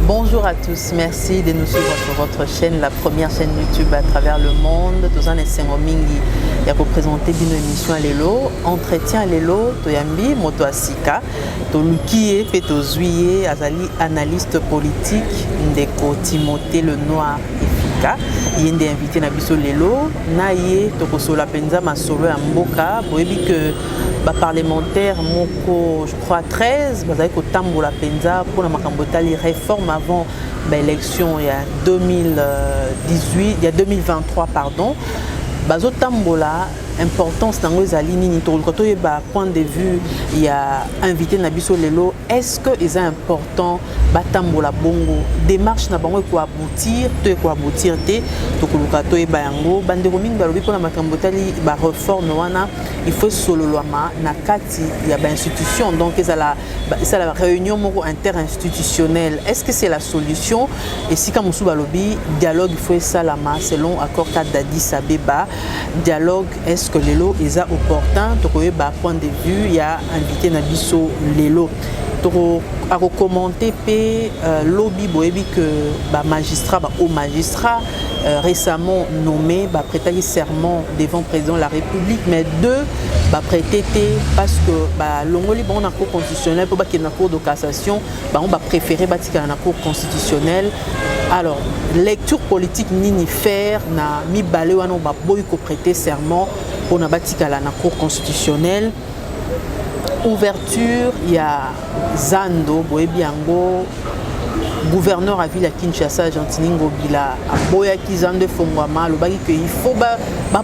Bonjour à tous, merci de nous suivre sur votre chaîne, la première chaîne YouTube à travers le monde. Tous en essayant mingi, il y a représenté une émission à l'élo, entretien à l'élo, toyambi, moto asika, to lukie, fait to zuye, azali analyste politique, ndeko Timothée le Noir efika. Il y a des invités na biso l'élo, na yé to kosola penza masolo ya mboka, boyebi que parlementaire moko je crois 13 bazali ko tambola penza pour la makambotali réforme avant l'élection il y a 2018 il y a 2023 pardon bazo tambola importance dans les alignes quand on a point de vue il y a invité na biso lelo est-ce que c'est important batambola bongo démarche na bango ko aboutir te to koluka to eba yango bande ko mingi balobi pona makambotali ba réforme wana il faut sololama na kati ya ba institution donc c'est la réunion moko interinstitutionnelle est-ce que c'est la solution et si comme musu balobi dialogue il faut ça la selon accord cadre d'Addis Abeba dialogue est-ce que lelo est opportun to ko eba point de vue il y a invité na biso lelo à recommander lobby boebi que magistrat haut magistrat récemment nommé prêter serment devant le président de la République mais deux prêter parce que longoli bon na cour constitutionnelle pour qu'il na cour de cassation on va préférer batika na cour constitutionnelle alors lecture politique ni faire na mi balé wana ba boy ko prêter serment pour na batika na cour constitutionnelle. Ouverture, il y a Zando, Boebiango, gouverneur à ville à Kinshasa, Gentiningo Bila, à Boyaki Zando Fongwama, le bagi que il faut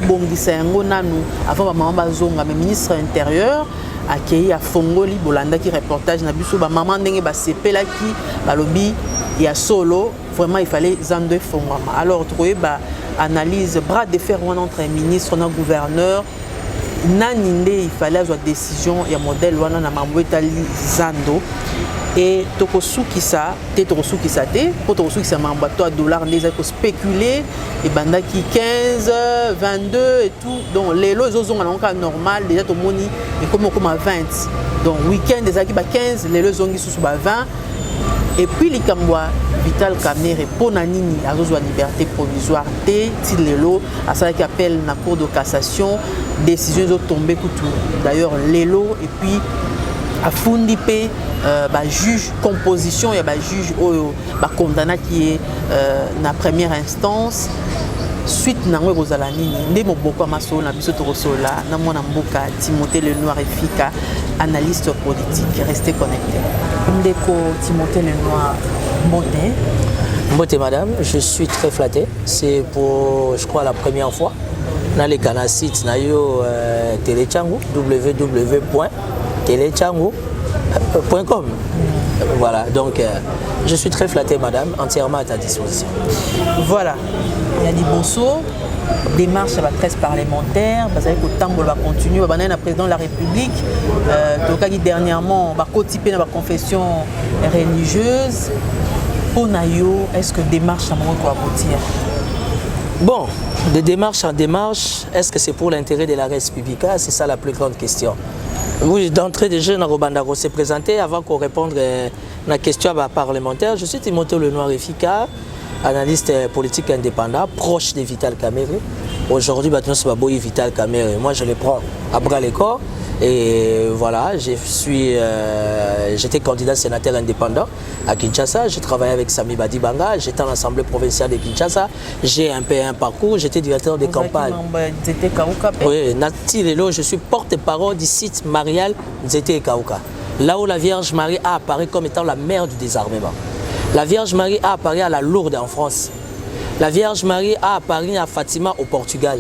bongisa yango nanu avant maman bazonga, mais ministre intérieur accueilli à Fongoli Bolanda qui reportage na biso ba maman ndenge ba sepela ki balobi il y a solo vraiment il fallait Zando Fongwama. Alors trouver analyse bras de fer entre ministre et gouverneur. Naninde il fallait avoir décision il y a modèle wana na mamwetali Zando et tokosuki ça te pour tokosuki ça mambato à dollar les ko spéculer et bandaki 15 22 et tout donc les lots ont un cas normal déjà to moni et comme à 20 donc week-end des aki 15 les lots ont sous 20 et puis les Kamwa Vital Kamerhe pour nanini à la liberté provisoire T Tilelo à ça qui appelle la cour de cassation décision de tomber tout d'ailleurs l'élo et puis à Fundipé juge composition il y a juge condamné qui est la première instance suite nango rozala nini ndemo boko maso na biso to rosola na mona mboka Timothée le Noir efika analyste politique restez connectés ndeko Timothée le Noir Mbote madame, je suis très flatté. C'est pour, je crois, la première fois dans les canaux sites Telechangu, www.telechangu.com. Voilà, donc je suis très flatté madame, entièrement à ta disposition. Voilà, il y a des bossos, démarche à la presse parlementaire, parce que le temps va continuer, on va le président de la République, dernièrement, on va cotiper dans la confession religieuse. Pour Nayo, est-ce que démarche à mon aboutir? Bon, de démarche en démarche, est-ce que c'est pour l'intérêt de la res publica? C'est ça la plus grande question. Oui, d'entrée déjà, Narobandaro s'est présenté avant qu'on réponde à la question parlementaire. Je suis Timothée le Noir efficace, analyste politique indépendant, proche de Vital Kamerhe. Aujourd'hui, c'est Baboyi Vital Kamerhe. Moi, je le prends à bras le corps. Et voilà, j'étais candidat sénateur indépendant à Kinshasa. J'ai travaillé avec Sami Badibanga, j'étais en l'Assemblée provinciale de Kinshasa. J'ai un peu un parcours, j'étais directeur de campagne. Oui, Nati Lelo, je suis porte-parole du site marial Nzete Kauka. Là où la Vierge Marie a apparu comme étant la mère du désarmement. La Vierge Marie a apparu à la Lourdes en France. La Vierge Marie a apparu à Fatima au Portugal.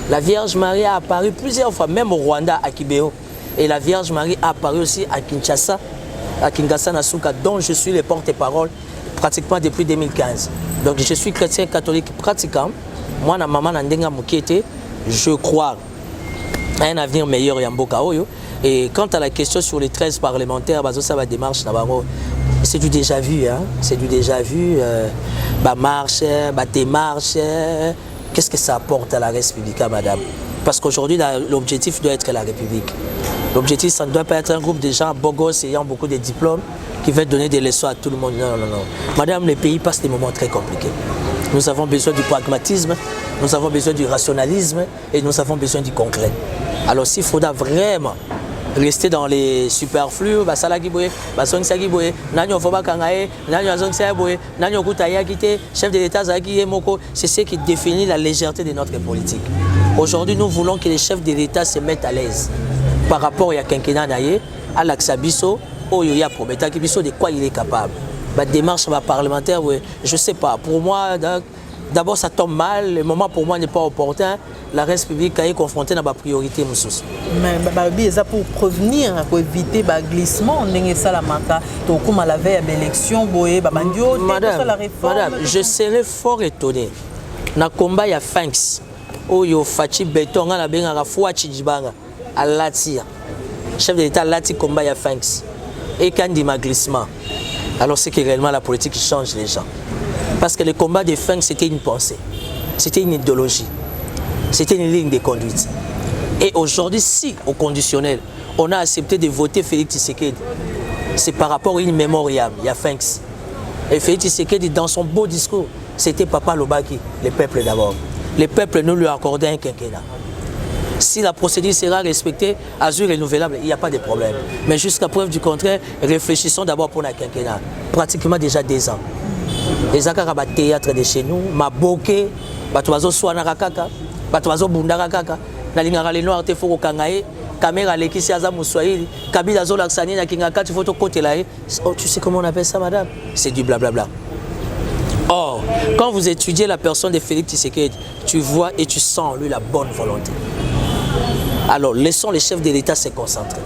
La Vierge Marie a apparu plusieurs fois, même au Rwanda, à Kibéo. Et la Vierge Marie a apparu aussi à Kinshasa, Nasuka, dont je suis le porte-parole pratiquement depuis 2015. Donc je suis chrétien catholique pratiquant. Moi, ma maman Nandenga Mukete, je crois à un avenir meilleur Yamboka Oyo. Et quant à la question sur les 13 parlementaires, ça va démarche, c'est du déjà vu. Hein? C'est du déjà vu. Marche, démarche. Qu'est-ce que ça apporte à la res publica, madame? Parce qu'aujourd'hui, l'objectif doit être la République. L'objectif, ça ne doit pas être un groupe de gens beaux gosses ayant beaucoup de diplômes qui veulent donner des leçons à tout le monde. Non, non, non. Madame, les pays passent des moments très compliqués. Nous avons besoin du pragmatisme, nous avons besoin du rationalisme et nous avons besoin du concret. Alors s'il faudra vraiment rester dans les superflus, chef de l'État, c'est ce qui définit la légèreté de notre politique. Aujourd'hui, nous voulons que les chefs de l'État se mettent à l'aise par rapport à quinquennat à l'Axabiso, de quoi il est capable. La démarche parlementaire, je ne sais pas. Pour moi, d'abord, ça tombe mal. Le moment pour moi n'est pas opportun. La République est confrontée à ma priorité. Mais pour prévenir, pour éviter le glissement, madame, je serais fort étonné. Dans le combat, il y a Fanks. Oh, il y a Fachi Béton, il y a Fouachi Djibanga, à Latia. Chef de l'État, Lati combat, il y a Fanks. Et quand il y a glissement, alors c'est que réellement la politique change les gens. Parce que le combat des Fanks, c'était une pensée, c'était une idéologie, c'était une ligne de conduite. Et aujourd'hui, si au conditionnel, on a accepté de voter Félix Tshisekedi, c'est par rapport à une mémorial, il y a Fanks. Et Félix Tshisekedi, dans son beau discours, c'était Papa Lobaki, le peuple d'abord. Le peuple nous lui a accordé un quinquennat. Si la procédure sera respectée, Azur renouvelable, il n'y a pas de problème. Mais jusqu'à preuve du contraire, réfléchissons d'abord pour la quinquennat. Pratiquement déjà 2 ans. Les akara ba théâtre de chez nous, ma boké, batuazo soana kaka, batuazo bundara kaka, na lingara le noir te foko kangae, caméra lekisi aza muswahili, kabila zo laksani na kingaka tu photo côté là. Oh, tu sais comment on appelle ça, madame? C'est du blablabla. Or, quand vous étudiez la personne de Félix Tshisekedi, tu vois et tu sens lui la bonne volonté. Alors, laissons les chefs de l'État se concentrer.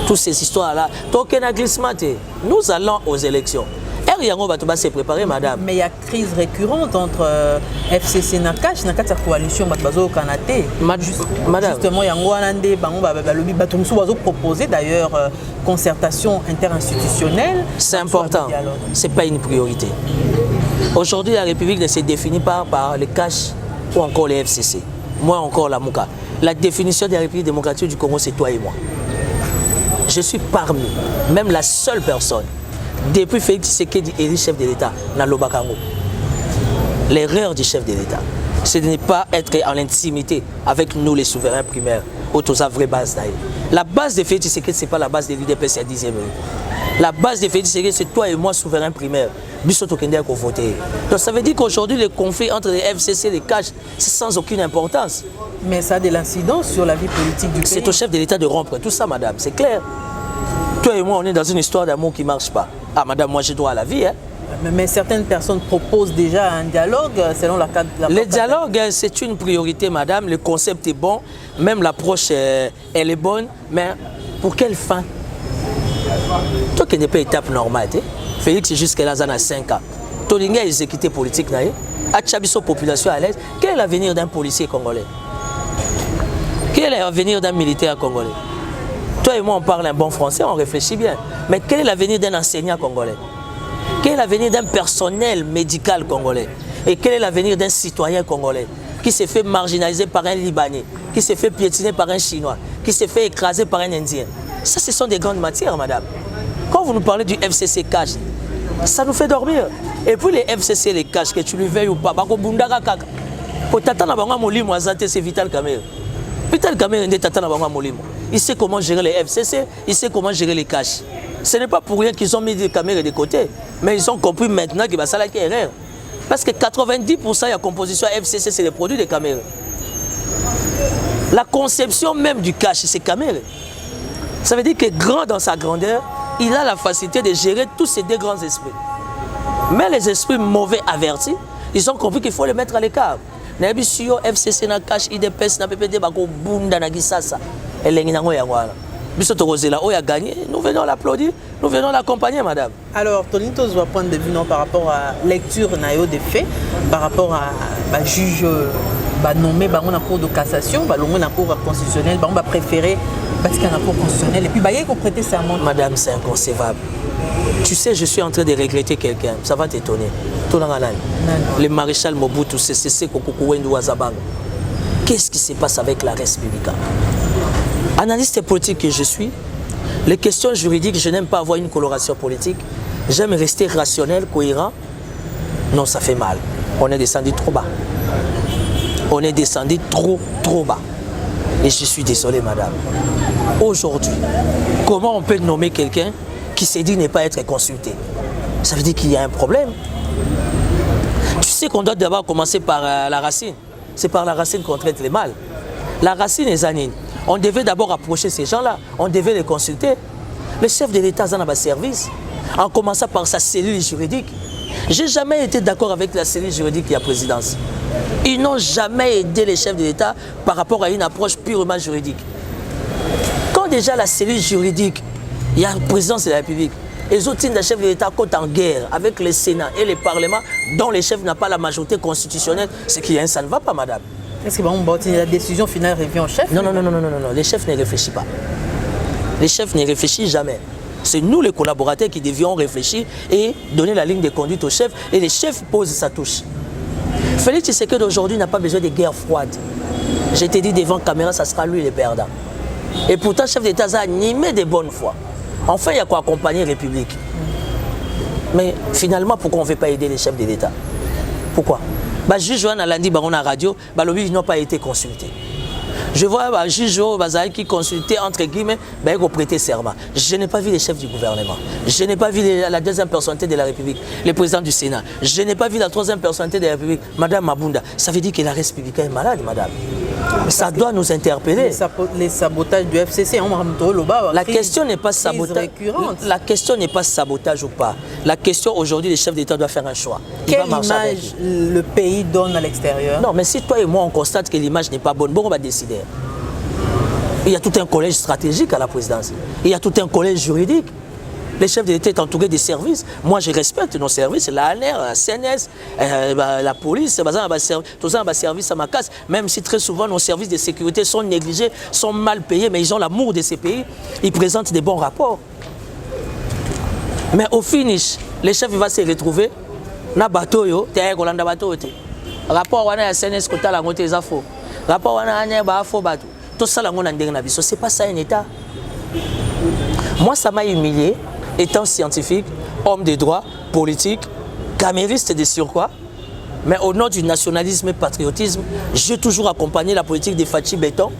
Toutes ces histoires-là, nous allons aux élections. Va se préparer, madame. Mais il y a crise récurrente entre FCC et Nakash, la coalition Kanate. Madame. Justement, il y a proposé d'ailleurs concertation interinstitutionnelle. C'est important. Ce n'est pas une priorité. Aujourd'hui, la République ne se définit pas par les Cash ou encore les FCC. Moi encore la Mouka. La définition de la République démocratique du Congo, c'est toi et moi. Je suis parmi, même la seule personne, depuis Félix Tshisekedi élu chef de l'État, dans l'Obakango. L'erreur du chef de l'État, c'est de ne pas être en intimité avec nous, les souverains primaires, autour de sa vraie base d'ailleurs. La base de Félix Tshisekedi, ce n'est pas la base de l'UDPS à 10e. La base de Félix Tshisekedi, c'est toi et moi, souverains primaires. Donc ça veut dire qu'aujourd'hui, le conflit entre les FCC et les Cash, c'est sans aucune importance. Mais ça a de l'incidence sur la vie politique du pays. C'est au chef de l'État de rompre tout ça, madame, c'est clair. Toi et moi, on est dans une histoire d'amour qui ne marche pas. Ah, madame, moi, j'ai droit à la vie. Hein. Mais certaines personnes proposent déjà un dialogue selon la cadre. Le dialogue, c'est une priorité, madame. Le concept est bon. Même l'approche, elle est bonne. Mais pour quelle fin? Toi qui n'es pas étape normale, Félix, jusqu'à là, a 5 ans. Toi, tu as exécuté politique, tu as population à l'aise. Quel est l'avenir d'un policier congolais? Quel est l'avenir d'un militaire congolais? Toi et moi, on parle un bon français, on réfléchit bien. Mais quel est l'avenir d'un enseignant congolais? Quel est l'avenir d'un personnel médical congolais? Et quel est l'avenir d'un citoyen congolais qui s'est fait marginaliser par un Libanais, qui s'est fait piétiner par un Chinois, qui s'est fait écraser par un Indien? Ça, ce sont des grandes matières, madame. Quand vous nous parlez du FCC Cash, ça nous fait dormir. Et puis les FCC, les Cash, que tu le veuilles ou pas, c'est Vital Kamerhe. Vital Kamerhe, il sait comment gérer les FCC, il sait comment gérer les Cash. Ce n'est pas pour rien qu'ils ont mis des caméras de côté, mais ils ont compris maintenant que ça est erreur. Parce que 90% de la composition FCC, c'est les produits des caméras. La conception même du cash, c'est caméra. Ça veut dire que grand dans sa grandeur, il a la facilité de gérer tous ces 2 grands esprits. Mais les esprits mauvais avertis, ils ont compris qu'il faut les mettre à l'écart. FCC na cash, IDPS na PPD, bako bunda na gisasa. Nous venons l'applaudir, nous venons l'accompagner, madame. Alors, Tonito, je vais prendre de vue par rapport à la lecture des faits, par rapport à juge nommé dans la cour de cassation, dans la cour constitutionnelle, on va préférer parce qu'il y a une cour constitutionnelle. Et puis, il faut prêter serment. Madame, c'est inconcevable. Tu sais, je suis en train de regretter quelqu'un, ça va t'étonner. Le maréchal Mobutu, c'est Kokukuwendu Wazabanga. Qu'est-ce qui se passe avec la res publica? Analyste politique que je suis, les questions juridiques, je n'aime pas avoir une coloration politique. J'aime rester rationnel, cohérent. Non, ça fait mal. On est descendu trop bas. On est descendu trop bas. Et je suis désolé, madame. Aujourd'hui, comment on peut nommer quelqu'un qui s'est dit ne pas être consulté? Ça veut dire qu'il y a un problème. Tu sais qu'on doit d'abord commencer par la racine. C'est par la racine qu'on traite les mal. La racine est zanine. On devait d'abord approcher ces gens-là. On devait les consulter. Le chef de l'État a un service, en commençant par sa cellule juridique. Je n'ai jamais été d'accord avec la cellule juridique et la présidence. Ils n'ont jamais aidé les chefs de l'État par rapport à une approche purement juridique. Quand déjà la cellule juridique, il y a une présidence de la République, les autres chefs de l'État sont en guerre avec le Sénat et le Parlement, dont les chefs n'ont pas la majorité constitutionnelle, c'est qu'il y a un ça ne va pas, madame. Est-ce que la décision finale revient au chef? Non, les chefs ne réfléchissent pas. Les chefs ne réfléchissent jamais. C'est nous les collaborateurs qui devions réfléchir et donner la ligne de conduite au chef, et les chefs posent sa touche. Félix Tshisekedi d'aujourd'hui n'a pas besoin de guerre froide. Je t'ai dit devant caméra, ça sera lui le perdant. Et pourtant, le chef d'État a animé de bonne foi. Enfin, il y a quoi accompagner la République. Mais finalement, pourquoi on ne veut pas aider les chefs de l'État? Pourquoi? Juge Joanne a lundi, on a radio, ils n'ont pas été consultés. Je vois juge qui consultait entre guillemets, pour prêter serment. Je n'ai pas vu les chefs du gouvernement. Je n'ai pas vu la deuxième personnalité de la République, le président du Sénat. Je n'ai pas vu la troisième personnalité de la République, Madame Mabunda. Ça veut dire que la République est malade, madame. Ça doit nous interpeller. Les sabotages du FCC, la question n'est pas sabotage. La question n'est pas sabotage ou pas. La question aujourd'hui, les chefs d'État doivent faire un choix. Quelle image le pays donne à l'extérieur? Non, mais si toi et moi on constate que l'image n'est pas bonne, on va décider. Il y a tout un collège stratégique à la présidence. Il y a tout un collège juridique. Les chefs de l'État sont entourés des services. Moi, je respecte nos services, la ANR, la CNS, la police, tous un service à ma casse. Même si très souvent nos services de sécurité sont négligés, sont mal payés, mais ils ont l'amour de ces pays. Ils présentent des bons rapports. Mais au finish, les chefs vont se retrouver na bateau yo, t'es Golanda bateau te. Rapport wana ya CNS kota la ngote za faux. Rapport wana anya ba faux bateau. Tout ça la ngona ndenge na biso, c'est pas ça un État. Moi ça m'a humilié. Étant scientifique, homme de droit, politique, camériste de surcroît, mais au nom du nationalisme et patriotisme, j'ai toujours accompagné la politique de Fachi Béton.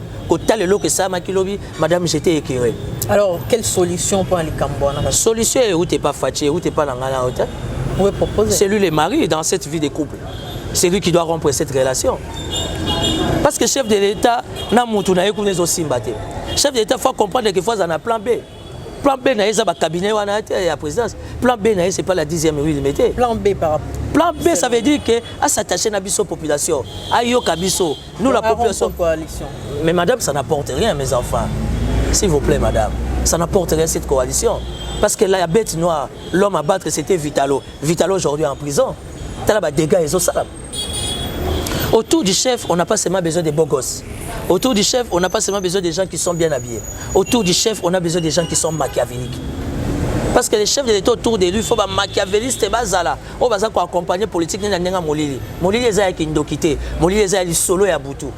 Madame, j'étais éclairé. Alors, quelle solution pour les Cambouans? La solution est où tu n'es pas Fachi, où tu n'es pas dans la hauteur. C'est lui le mari dans cette vie de couple. C'est lui qui doit rompre cette relation. Parce que le chef de l'État, chef de l'État, il faut comprendre qu'il faut un plan B. Plan B, c'est le cabinet de la présidence. Plan B, ce n'est pas la 10e rue de métier. Plan B par rapport. Plan B, ça veut dire qu'à s'attacher à la population, à Yokabiso, nous la population. Coalition. Mais madame, ça n'apporte rien, mes enfants. S'il vous plaît, madame, ça n'apporte rien cette coalition. Parce que la bête noire, l'homme à battre, c'était Vitalo. Vitalo aujourd'hui en prison. Tu as des dégâts et ça. Autour du chef, on n'a pas seulement besoin des beaux gosses. Autour du chef, on n'a pas seulement besoin des gens qui sont bien habillés. Autour du chef, on a besoin des gens qui sont machiavéliques. Parce que les chefs de l'État autour de lui, il faut être machiavéliste. On va accompagner politique. Molili est à Kindokité. Molili est à Solo et à Boutou.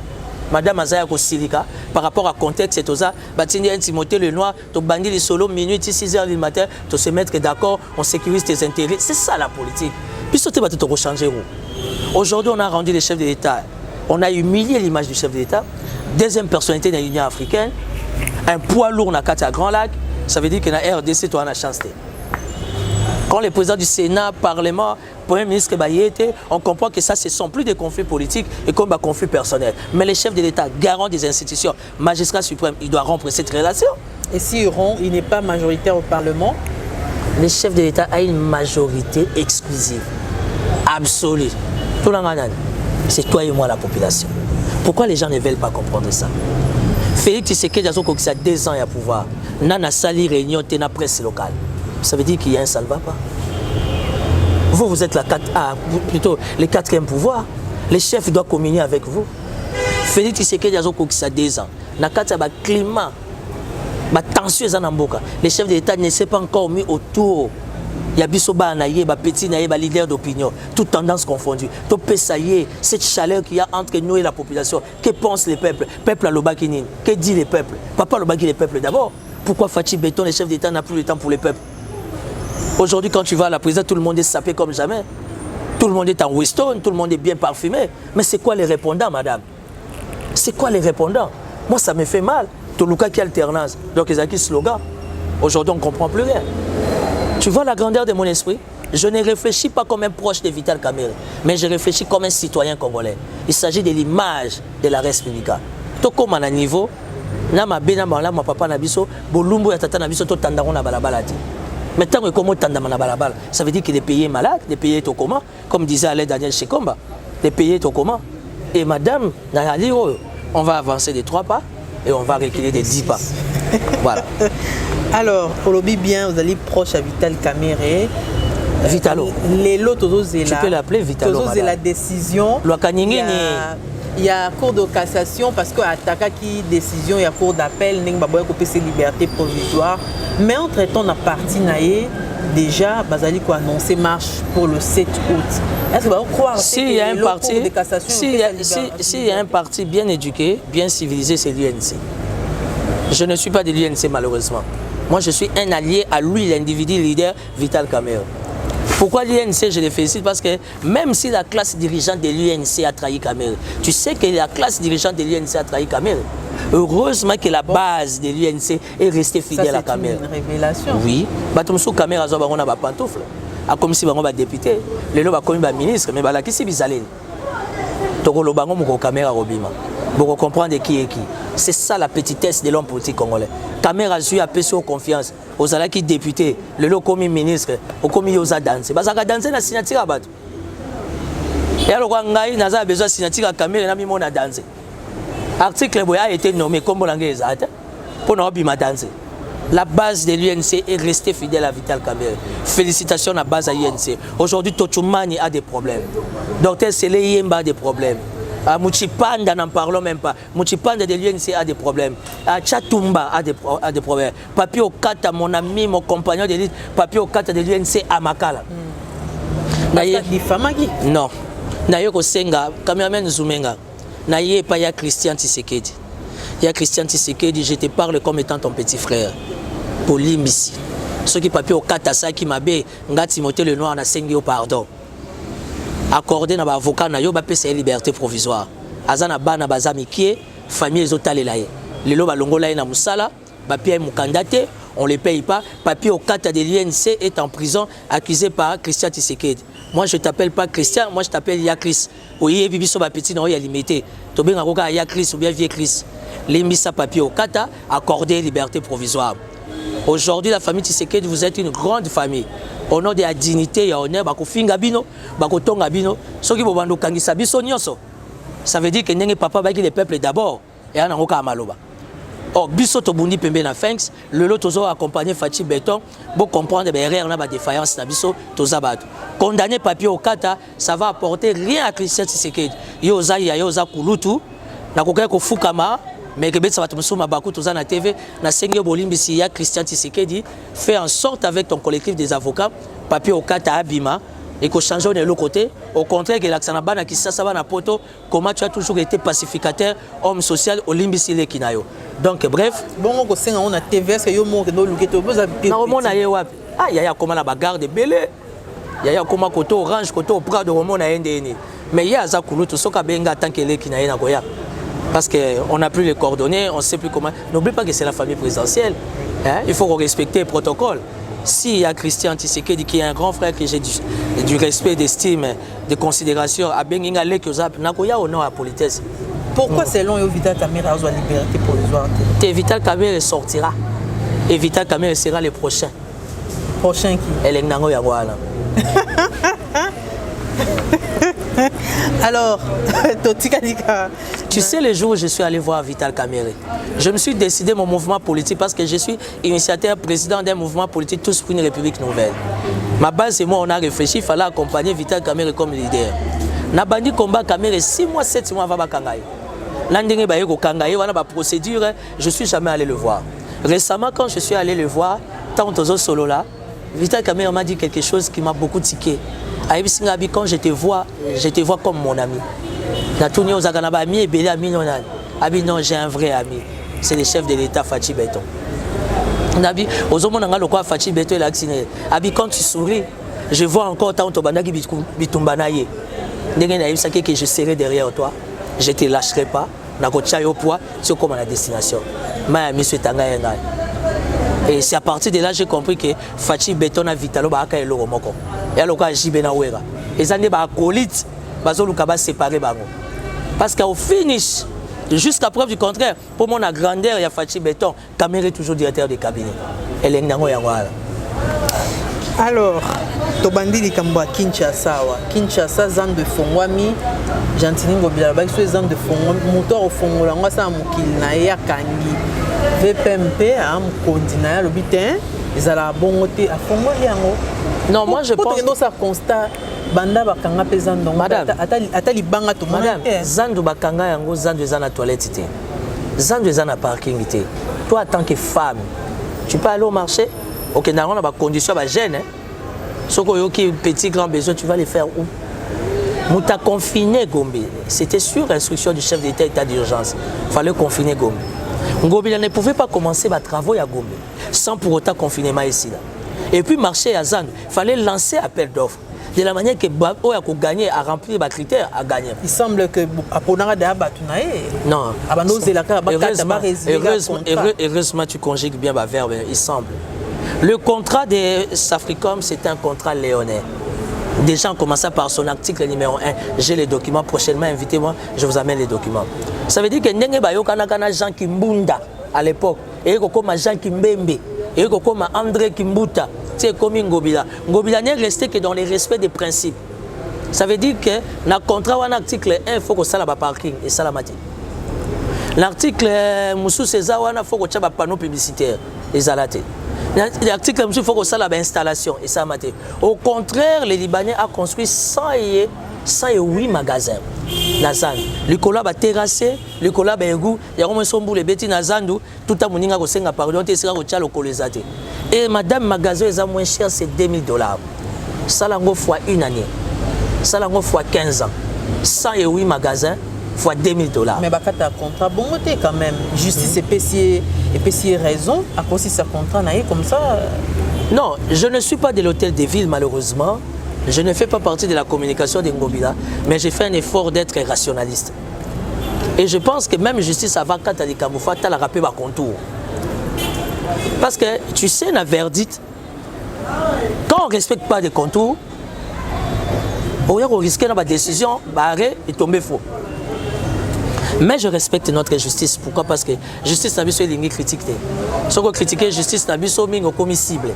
Madame Azaya Kosilika, par rapport à contexte, c'est tout ça. Batini et Timothée Lenoir, tu bandis les solos, minuit, 6h du matin, tu se mettre d'accord, on sécurise tes intérêts. C'est ça la politique. Puis tu vas te changer. Aujourd'hui, on a rendu les chefs de l'État. On a humilié l'image du chef de l'État. Deuxième personnalité de l'Union africaine. Un poids lourd dans le Grand Lac. Ça veut dire que dans la RDC, tu as la chance. Quand le président du Sénat, Parlement, Premier ministre Bayete, on comprend que ça, ce ne sont plus des conflits politiques et comme des conflits personnels. Mais les chefs de l'État, garants des institutions, magistrat suprême, il doit rompre cette relation. Et s'il rompt, il n'est pas majoritaire au Parlement? Les chefs de l'État ont une majorité exclusive, absolue. Tout le monde, c'est toi et moi la population. Pourquoi les gens ne veulent pas comprendre ça? Félix Tshisekedi a 2 ans à pouvoir. Nana sali réunion de la presse locale. Ça veut dire qu'il y a un salva pas. Vous êtes plutôt le 4e pouvoir. Les chefs doivent communier avec vous. Félix Tshisekedi a 2 ans. Dans le climat, la tension est en Mboka. Les chefs de l'État ne sont pas encore mis autour Il y a bisoba naïe, ba petit naïe, ba leader d'opinion, toutes tendances confondues. Tout pessaillé, cette chaleur qu'il y a entre nous et la population. Que pensent les peuples? Peuple à l'Obakinin. Que dit les peuples? Papa l'Obaki les peuples d'abord. Pourquoi Fachi Béton, les chefs d'État, n'a plus le temps pour les peuples? Aujourd'hui, quand tu vas à la présidence, tout le monde est sapé comme jamais. Tout le monde est en Weston, tout le monde est bien parfumé. Mais c'est quoi les répondants, madame? C'est quoi les répondants? Moi, ça me fait mal. Toluka qui alternance. Donc, ils ont qui slogan. Aujourd'hui, on ne comprend plus rien. Tu vois la grandeur de mon esprit? Je ne réfléchis pas comme un proche de Vital Kamerhe, mais je réfléchis comme un citoyen congolais. Il s'agit de l'image de la res publica. Tout comme à un niveau, ma papa nabiso, bolumbo ya tata nabiso to tandaro na balabala ti. Mais tant que comment tandama na balabala, ça veut dire que les pays est malade, les pays est au coma, comme disait Alain Daniel Shekomba, les pays est au coma. Et madame, on va avancer de 3 pas et on va reculer de 10 pas. Voilà. Alors, pour le bien, vous allez proche à Vital Kamerhe. Vitalo. Tu peux l'appeler Vitalo. C'est la décision. Il y a cour de cassation parce que attaque qui décision, il y a cour d'appel, il y a liberté provisoire. Mais entre-temps, on a parti déjà, Bazali a annoncé marche pour le 7 août. Est-ce que vous croire s'il y a un parti, s'il y a un parti bien éduqué, bien civilisé, c'est l'UNC. Je ne suis pas de l'UNC malheureusement. Moi, je suis un allié à lui, l'individu leader Vital Kamerhe. Pourquoi l'UNC? Je le félicite parce que même si la classe dirigeante de l'UNC a trahi Kamerhe, tu sais que la classe dirigeante de l'UNC a trahi Kamerhe. Heureusement que la base de l'UNC est restée fidèle à Kamerhe. C'est une révélation. Oui. Batumso Kamerhe a zobangona ba pantoufle. A comme si bango ba député, lelo ba komi ba ministre, mais bala kisi bizaleli. Tokolo bango moko Kamerhe robima. Pour comprendre qui est qui. C'est ça la petitesse de l'homme politique congolais. Kamerhe a su appeler confiance aux alaki députés, le lot comme ministre, au commis aux danser. Parce que danser na signature à battre. Et alors quand ngai naza besoin signature à Kamerhe na mi mona danser. Article a été nommé comme Bolangé Ezate pour nous bima danser. La base de l'UNC est restée fidèle à Vital Kamerhe. Félicitations à la base à l'UNC. Aujourd'hui, Tochumani a des problèmes. Docteur Sele Yemba a des problèmes. Mouchipanda, n'en parlons même pas. Mouchipanda de l'UNC a des problèmes. Chatumba a des problèmes. Papi Okata, mon ami, mon compagnon de l'élite, Papi Okata de l'UNC à Makala. Non. Nayoko Senga, cameraman Zoumenga. Naye pas ya Christian Tshisekedi. Il y a Christian Tshisekedi, je te parle comme étant ton petit frère. Pour l'imbécile. Ceux qui Papi Okata, ça qui m'a bé, Nga Timothée le Noir, n'a sengi au pardon. Accordé na ba avocat na yo ba pesa liberté provisoire. Azana bana bazami qui famille ezotalelaye. Lelo ba longola na musala, ba pia mukandate, on les paye pas. Papier au 4 de l'INC est en prison accusé par Christian Tshisekedi. Moi je t'appelle pas Christian, moi je t'appelle Yakris. Oui, bibiso ba petit no ya limité. To benga koka Yakris ou bien vieux Chris. L'embissa papier au 4 accordé liberté provisoire. Aujourd'hui, la famille Tshisekedi, vous êtes une grande famille. Au nom de la dignité et honneur, bakofinga bino, bakotonga bino, soki bobando kangisa biso nyonso. Ça veut dire que ndenge papa baki les peuples d'abord et ana ngoka maloba. Or biso to bundi pembe na Fenks, le lot tozo accompagner Fachi Béton, pour comprendre ben erreur na ba défaillance na biso tozabato. Condamner papier au kata, ça va apporter rien à Christian Tshisekedi. Yo za ya yo za kulutu, na koka ko fukama. Mais que ça va te moussouma bakou tous na TV na sengi bolimbisi ya Christian Tshisekedi fait en sorte avec ton collectif des avocats papier au kata abima et que changer de l'autre côté au contraire que l'accent bana qui ça va na poto comment tu as toujours été pacificateur homme social olimbisi le kinayo donc bref bon ko senga on a TV est-ce que yo mo no luketo boza na romona ye wapi ah yaya comment la bagarre de belé yaya comment koto orange koto prado romona ndeni mais ya za kulutu soka benga tant que le kinayo na koya. Parce qu'on n'a plus les coordonnées, on ne sait plus comment. N'oublie pas que c'est la famille présidentielle. Hein? Il faut respecter le protocole. S'il y a Christian Tshisekedi qui est un grand frère, que j'ai du respect, d'estime, de considération, à Benginga Lekozap, Nakoya au nom à politesse. Pourquoi selon Vital Kamerhe a la liberté provisoire? Vital Kamerhe sortira. Et Vital Kamerhe sera le prochain. Prochain qui? Elengango Yagwana. Alors, tu sais, le jour où je suis allé voir Vital Kamerhe, je me suis décidé mon mouvement politique parce que je suis initiateur président d'un mouvement politique Tous pour une République nouvelle. Ma base et moi, on a réfléchi, il fallait accompagner Vital Kamerhe comme leader. Nabandi combat Kamerhe 6 mois, 7 mois avant Bakangaï. L'andenge Bayeko Kangaï, on a ma procédure, je ne suis jamais allé le voir. Récemment, quand je suis allé le voir, tant aux solo là, Vital Kamerhe m'a dit quelque chose qui m'a beaucoup tiqué. Quand je te vois comme mon ami. Non, j'ai un vrai ami. C'est le chef de l'État, Fachi Beton. Quand tu souris, je vois encore tant que je serai derrière toi. Je ne te lâcherai pas. C'est comme à la destination. Et c'est à partir de là que j'ai compris que Fachi Beton a Vitalo Baka et Loromoko. Et alors, j'ai bien ouéra. Et ça n'est pas acolyte, séparé. Parce qu'au finish, jusqu'à preuve du contraire, pour mon grandeur, il y a Fachi Beton, Kamerhe est toujours directeur de cabinet. Elle est alors, Tobandi Likambo à Kinshasa, Kinshasa, zan de Fongwami, Gentini Ngobila, zan de Fongwami, moteur au Fongolango, ça mokil na ya kangi, VPMP, continent, le bitin, ils allaient à bon côté à Fongwami. Non, moi je pense que ça constat, banda bakanga pesant donc. Madame, atali banga tout madame, zandu bakanga yango, zandu zana toilette té, zandu zana parking té. Toi, en tant que femme, tu peux aller au marché. Ok, on a des conditions gêne. Si tu as petit grand besoin, tu vas les faire où? Nous t'as confiné Gombe. C'était sur instruction du chef d'État état d'urgence. Il fallait confiner Gombe. Gombe ne pouvait pas commencer les travaux à Gombe sans pour autant confiner ici. Et puis marché à Zan, il fallait lancer appel d'offres. De la manière que Bako a gagné, à remplir les critères, à gagner. Il semble que non. Heureusement, tu conjugues bien le verbe. Il semble. Le contrat de Safricom, c'est un contrat léonais. Déjà, on commençait par son article numéro 1. J'ai les documents. Prochainement, invitez-moi, je vous amène les documents. Ça veut dire que Jean Kimbunda à l'époque, et comme Jean Kimbembe, et comme André Kimbuta, c'est comme Ngobila. Ngobila n'est resté que dans le respect des principes. Ça veut dire que dans le contrat, un article 1, il faut que ça soit parking et ça la mati. L'article Moussou César, il faut que ça soit panneau publicitaire et ça la. L'article, il faut que ça ait une installation. Et ça, au contraire, les Libanais ont construit 108 magasins. Le collab a terrassé, le collab a égout. Il y a un les bêtis Nazandu, tout à mon a pardon, et madame magasin est moins cher, c'est $2000. Ça l'a fois une année. Ça l'a fois 15 ans. 108 magasins. Fois $2000. Mais bah, quand tu as un contrat, bon, quand même, justice et raison, à cause de ce contrat, comme ça. Non, je ne suis pas de l'hôtel de ville, malheureusement. Je ne fais pas partie de la communication de Ngobila, mais j'ai fait un effort d'être rationaliste. Et je pense que même justice avant quand tu as des camouflages, tu as la rappelé par contour. Parce que tu sais, la verdict, quand on ne respecte pas des contours, on risque dans la décision, arrêt et tomber faux. Mais je respecte notre justice. Pourquoi? Parce que justice n'a pas été critiquée. Si on critique la justice, n'a pas été commissible.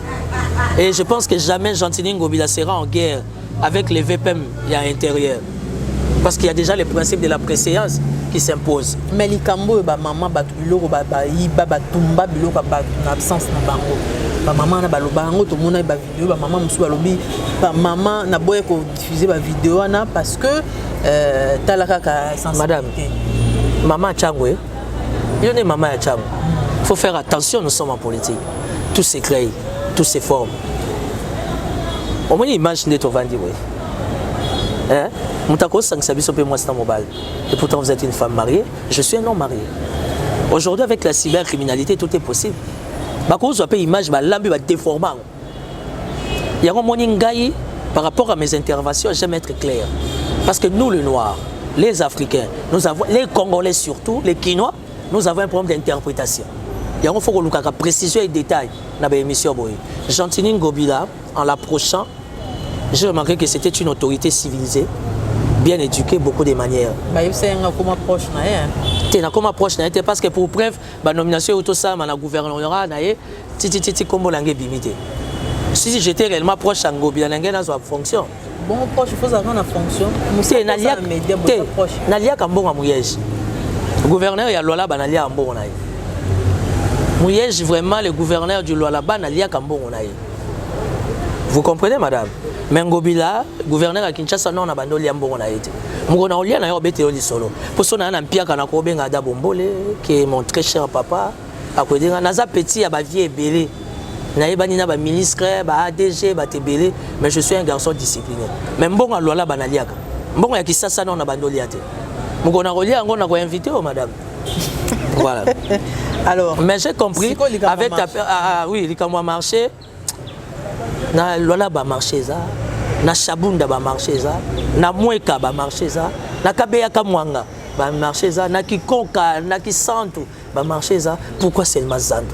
Et je pense que jamais Gentini Ngobila sera en guerre avec les VPM à l'intérieur. Parce qu'il y a déjà les principes de la préséance qui s'imposent. Mais les Kambo, maman, absence na maman na balobango tout le monde a vidéo maman musu balobi maman na boye ko diffuser ba vidéo na parce que talaka ka madame maman Tchangwe il y a maman Tchangwe faut faire attention, nous sommes en politique, tout s'éclaire, tout se forme. Au moins imagine ton vandi oui hein mutako sangsabi sope moi c'est mobile et pourtant vous êtes une femme mariée, je suis un homme marié. Aujourd'hui avec la cybercriminalité tout est possible. Quand je fais image, je vais déformer. Il y a un moningaï par rapport à mes interventions, j'aime être clair. Parce que nous, les Noirs, les Africains, nous avons, les Congolais surtout, les Quinois, nous avons un problème d'interprétation. Il y a un faut que nous précision et détail dans l'émission. Gentini Ngobila, en l'approchant, j'ai remarqué que c'était une autorité civilisée, bien éduquée, beaucoup de manières. Parce que pour preuve, la nomination de la gouvernement si j'étais réellement proche de Ngobila, il y fonction. Bon, proche, il faut avoir une fonction. Le gouverneur de Lola Banalia Ambo. Vraiment, le gouverneur du Lola Banalia Kambo. Vous comprenez, madame? Mais Ngobila, gouverneur à Kinshasa, non, on a abandonné Ambo. Mugona Olia n'a pas été solo. Pour ça, on a un pire qu'on a combien d'Abombole, qui est mon très cher papa. À côté de Naza Petit, à Bavier et Bélé. Naïbani na ba ministre, ba ADG, ba TBL, mais je suis un garçon discipliné. Mais bon à l'ouala banaliaka. Bon ya kisasa na bandoliate. Mon a relié on a invité madame. Voilà. Alors, mais j'ai compris avec ta oui, les a marché. Na l'ouala ba marché ça. Na Chabunda ba marché ça. Na Mweka ba marché ça. Na Kabeya Kamwanga ba marché ça. Na Kikonka, na Kisantu ba marché ça. Pourquoi c'est le Mazando?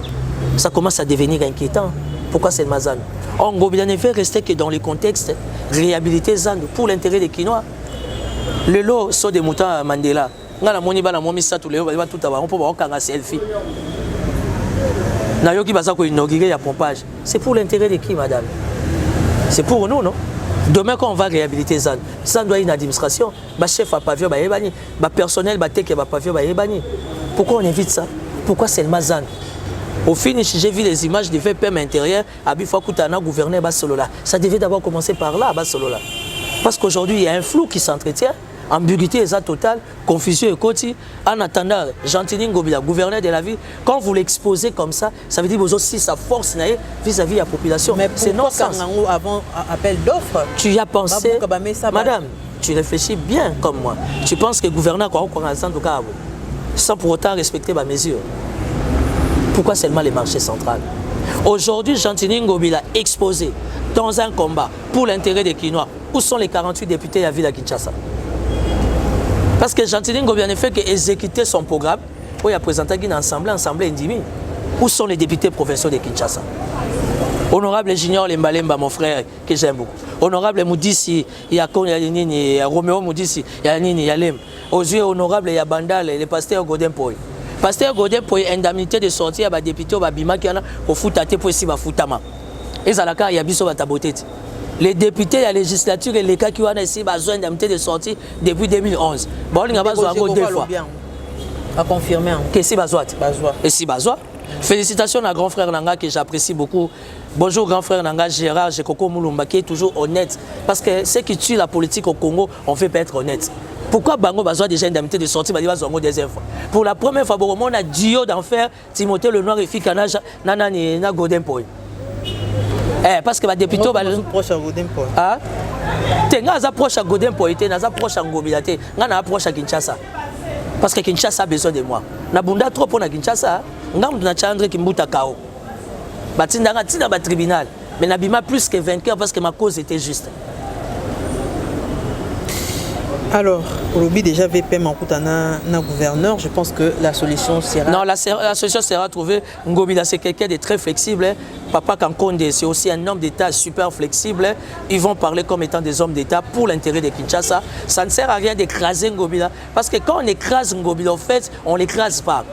Ça commence à devenir inquiétant. Pourquoi c'est le Mazando? En gros, il ne fait rester que dans les contextes réhabiliter Zando pour l'intérêt des Kinois. Le lot sont des moutons à Mandela. On a moni bana momi ça tous les jours, tout à on peut voir un selfie. Na yoki basa ko inaugurer ya pompage. C'est pour l'intérêt de qui, madame? C'est pour nous, non? Demain quand on va réhabiliter Zando, Zando a une administration, ba chef à pavillon ba ebani, ba personnel ba teke ba pavillon ba ebani. Pourquoi on évite ça? Pourquoi c'est le Mazando? Au finish, j'ai vu les images des VPM intérieurs à Bifwa Koutana, gouverneur Bassolola. Ça devait d'abord commencer par là, à Bassolola. Parce qu'aujourd'hui, il y a un flou qui s'entretient, ambiguïté totale, confusion et côté. En attendant, Gentini Ngobila, gouverneur de la ville, quand vous l'exposez comme ça veut dire que vous aussi sa force vis-à-vis de la population. Mais c'est non sens. Avant appel d'offres, tu y as pensé, madame, tu réfléchis bien comme moi. Tu penses que le gouverneur a sans pour autant respecter ma mesure. Pourquoi seulement les marchés centrales? Aujourd'hui, Gentini Ngobila exposé dans un combat pour l'intérêt des Kinois. Où sont les 48 députés de la ville de Kinshasa? Parce que Gentini Ngobila ne fait qu'exécuter son programme où il a présenté une assemblée indimie. Où sont les députés provinciaux de Kinshasa? Honorable Junior Lembalemba, mon frère, que j'aime beaucoup. Honorable Moudissi, il y a Roméo Moudissi, il y a Nini, il y a Lem. Aux yeux honorables, il y a Bandal, le pasteur Godin Poy. Pasteur Godin pour indemnité de sortie à député au Bima qui en a au foutaté pour ici foutama. Et ça il y a biso taboté. Les députés de la législature et les cas qui ont ici besoin d'indemnité de sortie depuis 2011. Bon, il y a besoin encore 2 fois. À confirmer. Que si besoin. Et si besoin. Félicitations à grand frère Nanga que j'apprécie beaucoup. Bonjour grand frère Nanga Gérard Jekoko Moulumba qui est toujours honnête. Parce que ceux qui tuent la politique au Congo, on ne fait pas être honnête. Pourquoi Bango a besoin déjà d'indemnité de sortie deuxième fois? Pour la première fois, on a duo d'enfer, Timothée Lenoir et Fikana Nanani na Godin Poy. Parce que les députés sont proches à Godin Poy. Ah? Tenga approche à Godin Poy, tenga approche à Ngobilate, ngana approche à Kinshasa. Parce que Kinshasa a besoin de moi. Na bunda trop pour na Kinshasa, ngam na Chandre Kimbuta Kao. Batinda tina ba tribunal, mais na bima plus que vainqueur parce que ma cause était juste. Alors, Olobi déjà VPM en Koutana, gouverneur, je pense que la solution sera... Non, la solution sera trouvée. Ngobila, c'est quelqu'un de très flexible. Papa Kankonde, c'est aussi un homme d'État super flexible. Ils vont parler comme étant des hommes d'État pour l'intérêt de Kinshasa. Ça ne sert à rien d'écraser Ngobila. Parce que quand on écrase Ngobila, en fait, on ne l'écrase pas.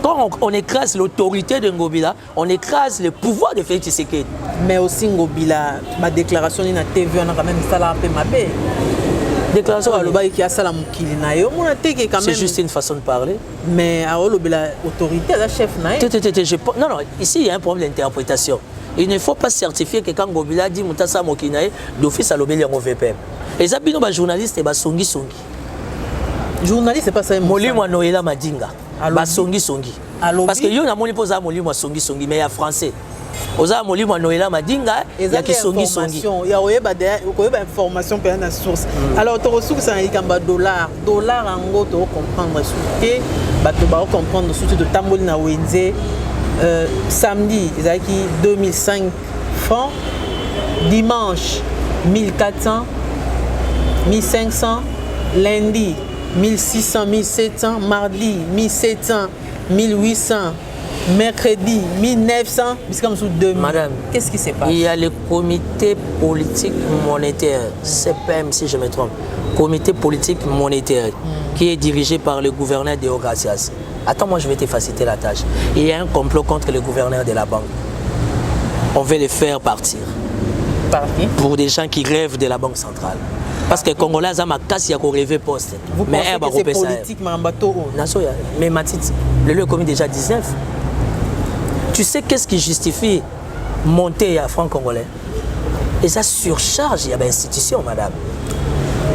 Quand on écrase l'autorité de Ngobila, on écrase le pouvoir de Félix Tshisekedi. Mais aussi Ngobila, ma déclaration dans la TV, on a quand même ça là un peu ma baie. Déclaration c'est juste une façon de parler. Mais l'autorité, la chef non, ici il y a un problème d'interprétation. Il ne faut pas certifier que quand Ngobila dit Moutassa Mokinae, d'office à l'obéir au VPM. Et ça, les journalistes, c'est Songi Songi. Journaliste, c'est pas ça. Molimo Noela Madinga. Songi Songi. Parce que yo na moni posa Molimo Songi Songi, mais il y a français. Oza Molimo Noela Madinga, il y a qui Songi Songi. Il y a une information pour une source. Alors, tu reçois ça un dollar. Dollar en gros, tu comprendre ce que tu vas comprendre surtout de Tamboli na Wenze. Samedi, il y a 2005 francs. Dimanche, 1400, 1500. Lundi, 1600, 1700. Mardi, 1700, 1800. Mercredi, 1900. Madame, qu'est-ce qui s'est passé? Il y a le comité politique monétaire, CPM si je me trompe, comité politique monétaire, qui est dirigé par le gouverneur de Gracias. Attends, moi je vais te faciliter la tâche. Il y a un complot contre le gouverneur de la banque. On veut les faire partir. Pour des gens qui rêvent de la banque centrale. Parce que les Congolais ont cassé à rêver poste. Vous pensez que c'est politique, mais Matit, le commis déjà 19. Tu sais qu'est-ce qui justifie monter à franc congolais? Et ça surcharge, il y a une institution, madame.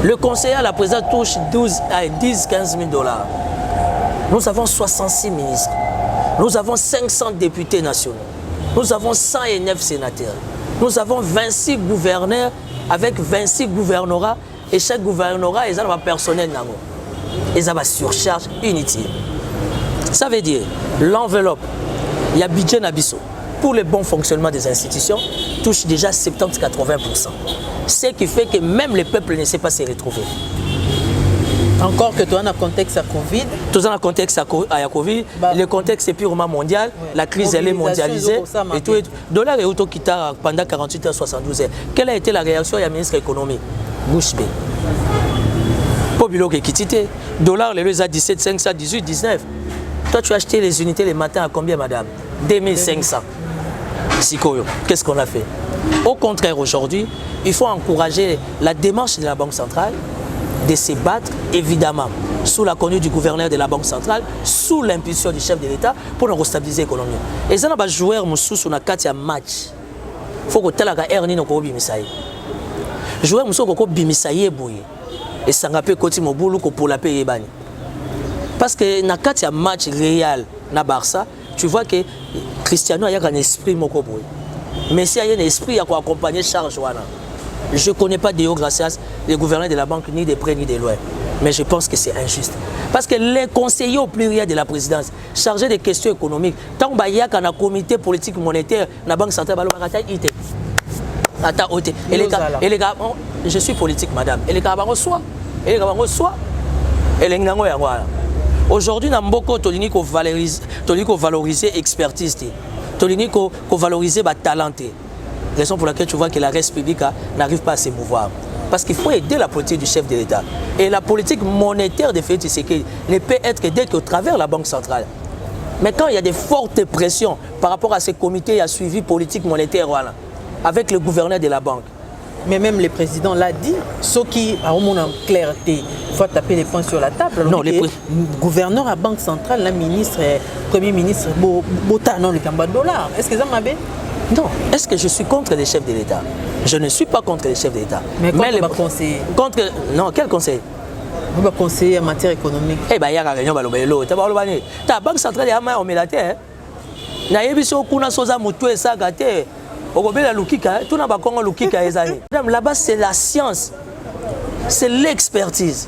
Le conseiller à la présidence touche 10-15 000 $. Nous avons 66 ministres. Nous avons 500 députés nationaux. Nous avons 109 sénateurs. Nous avons 26 gouverneurs avec 26 gouvernorats. Et chaque gouvernorat, ils ont un personnel. Ils ont une surcharge inutile. Ça veut dire, l'enveloppe, il y a budget Nabiso. Pour le bon fonctionnement des institutions, touche déjà 70-80%. Ce qui fait que même le peuple ne sait pas se retrouver. Encore que toi, dans le contexte à Covid. Tout dans le contexte à Covid, le contexte est purement mondial, oui. La crise elle est mondialisée. Et tout, dollar est auto quitté pendant 48 heures, 72 heures. Quelle a été la réaction du ministre de l'économie? Bouche bée. Pobilo qui est quitté. Dollar, les a 17, 500, 18, 19. Toi, tu as acheté les unités le matin à combien, madame? 2500. Sikoyo, qu'est-ce qu'on a fait? Au contraire, aujourd'hui, il faut encourager la démarche de la Banque centrale de se battre, évidemment, sous la conduite du gouverneur de la Banque centrale, sous l'impulsion du chef de l'État, pour nous restabiliser l'économie. Et ça, on a joué sur un match. Il faut que tu aies un erreur joueur muso koko bimisaye boye et sangape koti mobulu ko pour la payer bani parce que na kati ya match Real na Barça tu vois que Cristiano a un esprit moko boye Messi a un esprit à accompagner Charles Joana. Je connais pas Deo Gracias, le gouverneur de la banque ni de près ni de loin, mais je pense que c'est injuste parce que les conseillers au pluriel de la présidence chargés des questions économiques tant ba ya kana comité politique monétaire na banque centrale balobaka ité. Et les gars, je suis politique, madame. Et les gars, soit. Et les gars, soit. Et les gars, aujourd'hui, dans beaucoup de gens, valoriser l'expertise. Valoriser le talent. Raison pour laquelle tu vois que la République n'arrive pas à se mouvoir. Parce qu'il faut aider la politique du chef de l'État. Et la politique monétaire de Félix Tshisekedi ne peut être aidée qu'au travers de la Banque centrale. Mais quand il y a des fortes pressions par rapport à ces comités à suivi politique monétaire, voilà, avec le gouverneur de la banque. Mais même le président l'a dit, ceux qui ont en clarté, il faut taper les points sur la table. Non, le gouverneur à la Banque centrale, le ministre, Premier ministre, non, le Kamba dollar. Est-ce que ça m'a bien? Non. Est-ce que je suis contre les chefs de l'État? Je ne suis pas contre les chefs de l'État. Mais contre le conseiller. Contre... Non, quel conseil? Vous va conseiller en matière économique. Eh bien, il y a une réunion, la Banque centrale, il y a un homme. Là-bas, c'est la science, c'est l'expertise.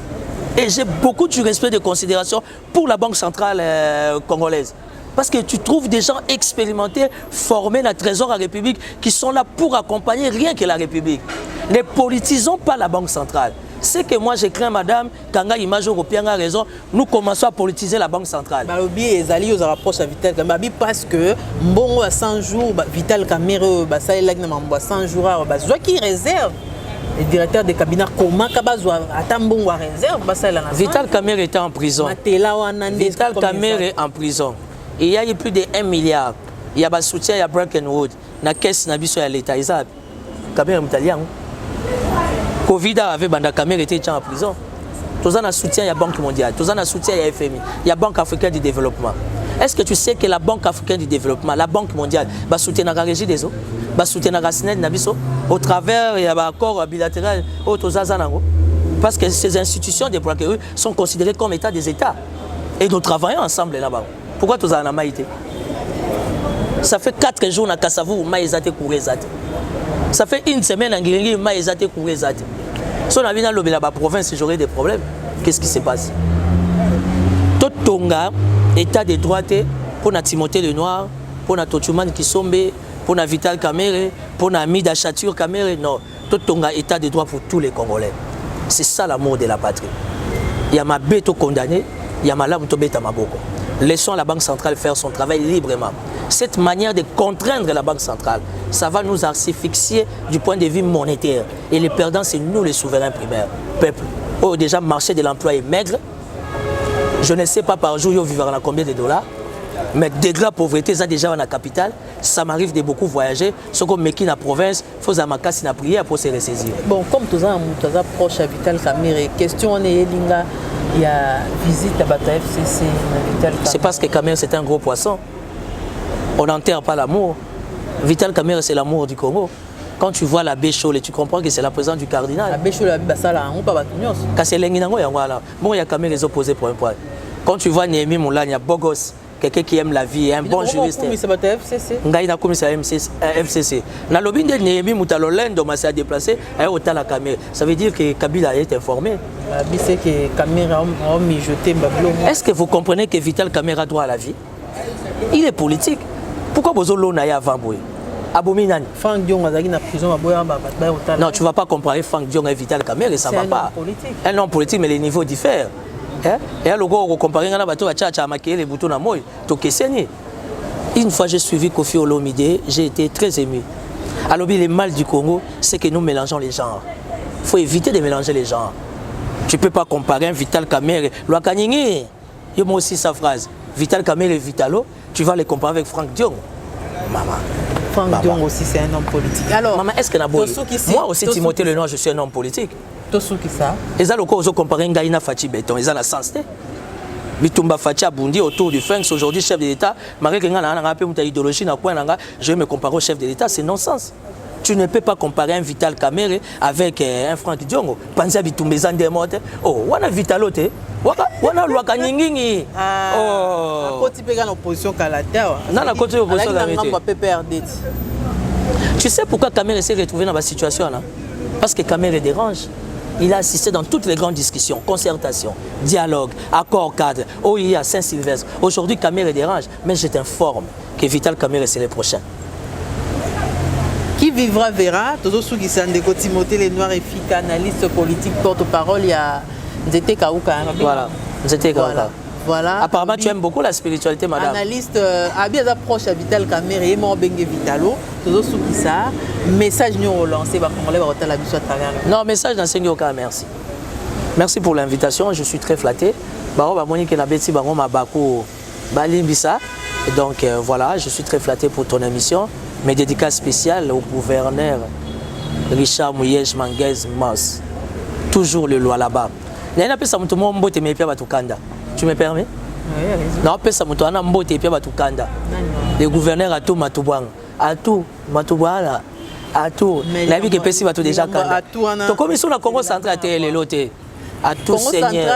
Et j'ai beaucoup de respect et de considération pour la Banque centrale congolaise. Parce que tu trouves des gens expérimentés, formés dans le Trésor de la République, qui sont là pour accompagner rien que la République. Ne politisons pas la Banque centrale. C'est que moi, je crains, madame, quand l'image européenne a raison, nous commençons à politiser la Banque centrale. Balobi et Zali aux rapproches à Vital Kamere parce que bon à 100 jours, Vital Kamere, ça est là que 100 jours, soit qui réserve. Le directeur des cabinets, comment Atambon réserve, Vital Kamere était en prison. Vital Kamere est en prison. Il y a eu plus de 1 milliard. Il y a un soutien à Breckenwood. La caisse n'a pas l'État. Kamere est italien. Covid avait Banda Kamere était en prison. Tous en soutien à la Banque mondiale, tous en soutien à la FMI, il y a la Banque africaine du développement. Est-ce que tu sais que la Banque africaine du développement, la Banque mondiale, va soutenir la régie des eaux, va soutenir la SNED Nabiso au travers il y a un accord bilatéral au Tozazanango? Parce que ces institutions de Braquerue sont considérées comme États des États. Et nous travaillons ensemble là-bas. Pourquoi Tozazanama été? Ça fait 4 jours à Kassavou, Maïzate Kourezate. Ça fait 1 semaine en Guéringui, Maïzate Kourezate. Si on a vu dans la province, j'aurais des problèmes. Qu'est-ce qui se passe? Tout Tonga, État de droit, pour Timothée le Noir, pour Tochuman Kisombe, pour Vital Kamere, pour Amida Chatur Kamere, non. Tout Tonga, État de droit pour tous les Congolais. C'est ça l'amour de la patrie. Il y a ma bête condamnée, il y a ma lame bête à ma boko. Laissons la Banque centrale faire son travail librement. Cette manière de contraindre la Banque centrale, ça va nous asphyxier du point de vue monétaire. Et les perdants, c'est nous les souverains primaires. Peuple. Oh, déjà, le marché de l'emploi est maigre. Je ne sais pas par jour, il vivre à combien de dollars. Mais degré de pauvreté, ça déjà dans la capitale. Ça m'arrive de beaucoup voyager. Ce qu'on met qui dans la province, il faut que je la prière pour se ressaisir. Bon, comme tu es proche à Vital Kamere, question on est il y a visite à Bata FCC. C'est parce que Kamere c'est un gros poisson. On n'enterre pas l'amour. Vital Kamere c'est l'amour du Congo. Quand tu vois la Béchole, tu comprends que c'est la présence du cardinal. La Béchole, c'est la on pas battre. Quand c'est l'enguinango, il y a Kamere les opposés pour un point. Quand tu vois Néhémie Moulin, il y a Bogos, quelqu'un qui aime la vie, un bon juriste. Ngai na commis FCC. Na lobby de Némi Moutalolendo m'a s'est déplacé à autant la caméra. Ça veut dire que Kabila est informé. Est-ce que vous comprenez que Vital Kamerhe a droit à la vie? Il est politique. Pourquoi Bozolo n'a avant Boy? Abominane. Franck Diong a en prison. Non, tu ne vas pas comparer Franck Diong et Vital Kamerhe, ça ne va pas. Un homme politique, mais les niveaux diffèrent. Et alors, on compare un bateau à Tchatcha, à maquiller les boutons à moi, une fois j'ai suivi Kofi Olomide, j'ai été très ému. Alors, le mal du Congo, c'est que nous mélangeons les genres. Il faut éviter de mélanger les genres. Tu ne peux pas comparer un Vital Kamerhe. Il y a aussi sa phrase. Vital Kamerhe et Vitalo, tu vas les comparer avec Franck Diong. Maman. Franck Diong aussi, c'est un homme politique. Alors, maman, est-ce que moi aussi, Timothée Lenoir, je suis un homme politique. Et ça, le cas, on compare un gars Fati Béton, ils ont la sens. Bitumba Fati Abundi autour du French, aujourd'hui chef de l'État. Marie Kenga n'a pas une idéologie, je vais me comparer au chef de l'État, c'est non-sens. Tu ne peux pas comparer un Vital Kamerhe avec un Franck Diong. Pensez à Bitumba Zandemote. Oh, on a Vitalote. On a Luaka Nyingi. Oh. Côté pégan opposition Kalatea. Non, la côté opposition Kalatea. Tu sais pourquoi Kamerhe s'est retrouvé dans la situation là? Parce que Kamerhe dérange. Il a assisté dans toutes les grandes discussions, concertations, dialogues, accords cadres, OIA, Saint-Sylvestre. Aujourd'hui, Kamerhe dérange, mais je t'informe que Vital Kamerhe, c'est le prochain. Qui vivra verra. Tous ceux qui sont de Timothée Lenoir et Fika, analyste politique, porte-parole, il y a Nzete Kauka. Voilà, Nzete Kauka. Voilà. Apparemment, tu aimes beaucoup la spiritualité, madame. Analyste, bien approche à Vital Kamerhe et mon Bengue Vitalo. Tous ceux qui ça, message nous relancé, va qu'on lève la mission à travers. Non, message dans Sengoka, merci. Merci pour l'invitation, je suis très flatté. Donc voilà, je suis très flatté pour ton émission. Mes dédicaces spéciales au gouverneur Richard Mouyej Manguez Mas. Toujours le loi là-bas. Tu me permets? Oui, allez-y. Non, ça me tourne en beauté, puis Batukanda. Le gouverneur a tout Matouban. A tout Matoubala. A tout. La vie qui est possible, tout déjà Kanda. Donc, comme ils sont dans le Congo central, les lotés. À tout Seigneur.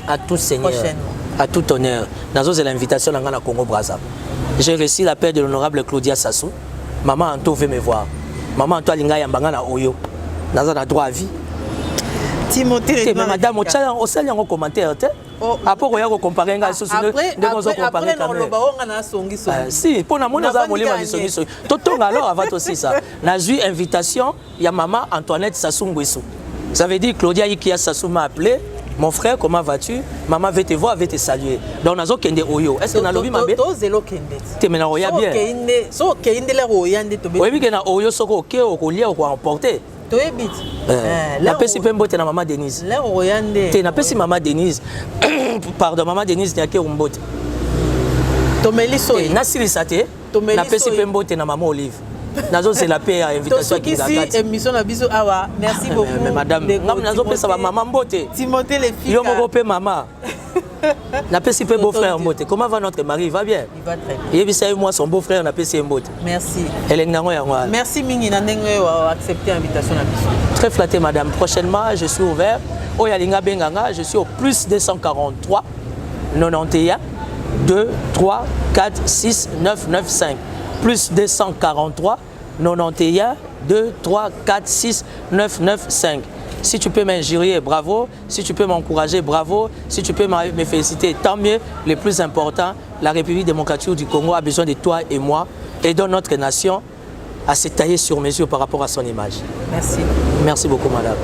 À tout Seigneur. À tout honneur. Dans l'invitation dans le Congo Brazza. J'ai reçu l'appel de l'honorable Claudia Sassou. Maman Anto veut me voir. Maman Anto Alinga Yambanga na Oyo. Dans un droit à vie. Timothée, mais madame, on sait un commentaire. Après, on va comparer un gars. Si, pour nous, alors, avant aussi ça. J'ai eu invitation, il y a maman Antoinette Sassou Nguesso. Ça veut dire Claudia Ikia Sassou m'a appelé. Mon frère, comment vas-tu? Maman veut te voir, veut te saluer. Donc, on a Kende Oyo. Est-ce que Nalobi m'a bien? Tu es maintenant Oya bien. Oui, mais Oyo, c'est OK, on l'a emporté. La pesi pe mbote na maman Denise. Te na pesi maman Denise. Pardon, maman Denise n'y a que mbote. Tomeliso. Na silisa te. Na pesi pe mbote na maman Olive. Nazo c'est la paix à invitation qui nous émission na biso awa. Merci beaucoup. Mais madame, ngam nazo pesa ba maman mbote. Timothée les filles. Yo moko pe maman. Na pesi pe beau-frère mbote. Comment va notre mari? Il va bien? Il va très bien. Il et moi son beau-frère na pesi mbote. Merci. Merci mingi na ndenge accepter l'invitation na biso. Très flatté madame. Prochainement, je suis ouvert. Oyalinga Benganga, je suis au plus 243 91 2 3 4 6 9 9 5. Plus 243 91 2 3 4 6 9 9 5. Si tu peux m'injurier, bravo. Si tu peux m'encourager, bravo. Si tu peux me féliciter, tant mieux. Le plus important, la République démocratique du Congo a besoin de toi et moi. Aidons notre nation à se tailler sur mesure par rapport à son image. Merci. Merci beaucoup, madame.